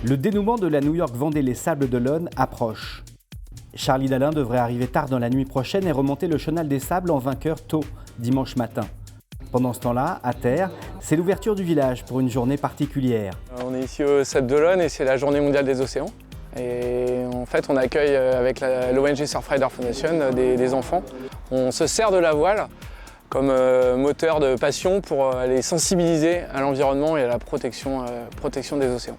Le dénouement de la New York Vendée Les Sables d'Olonne approche. Charlie Dalin devrait arriver tard dans la nuit prochaine et remonter le chenal des Sables en vainqueur tôt, dimanche matin. Pendant ce temps-là, à terre, c'est l'ouverture du village pour une journée particulière. On est ici au Sables d'Olonne et c'est la journée mondiale des océans. Et en fait, on accueille avec l'ONG Surfrider Foundation des enfants. On se sert de la voile comme moteur de passion pour les sensibiliser à l'environnement et à la protection des océans.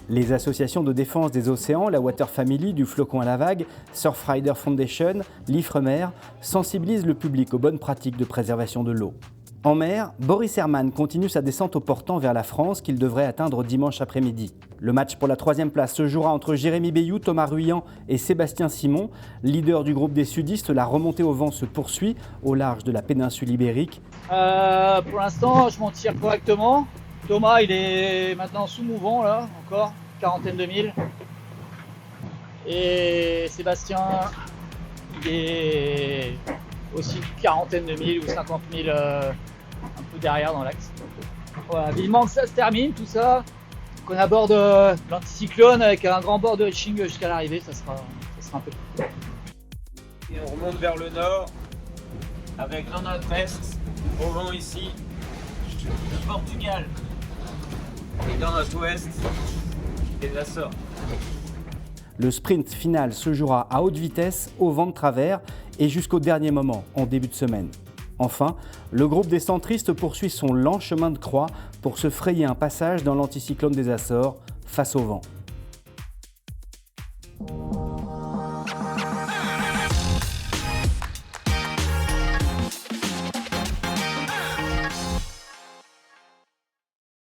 Les associations de défense des océans, la Water Family, du Flocon à la Vague, Surfrider Foundation, l'Ifremer, sensibilisent le public aux bonnes pratiques de préservation de l'eau. En mer, Boris Herrmann continue sa descente au portant vers la France qu'il devrait atteindre dimanche après-midi. Le match pour la 3e place se jouera entre Jérémy Bayou, Thomas Ruyant et Sébastien Simon. Leader du groupe des sudistes, la remontée au vent se poursuit au large de la péninsule ibérique. Pour l'instant, je m'en tire correctement. Thomas, il est maintenant sous mouvant, là, encore, quarantaine de milles. Et Sébastien, il est aussi quarantaine de milles ou 50 milles un peu derrière dans l'axe. Voilà, vivement que ça se termine, tout ça. Qu'on aborde l'anticyclone avec un grand bord de reaching jusqu'à l'arrivée, ça sera un peu cool. Et on remonte vers le nord avec dans notre est, au vent ici, le Portugal. Et dans notre ouest, les Açores. Le sprint final se jouera à haute vitesse, au vent de travers et jusqu'au dernier moment, en début de semaine. Enfin, le groupe des centristes poursuit son lent chemin de croix pour se frayer un passage dans l'anticyclone des Açores face au vent.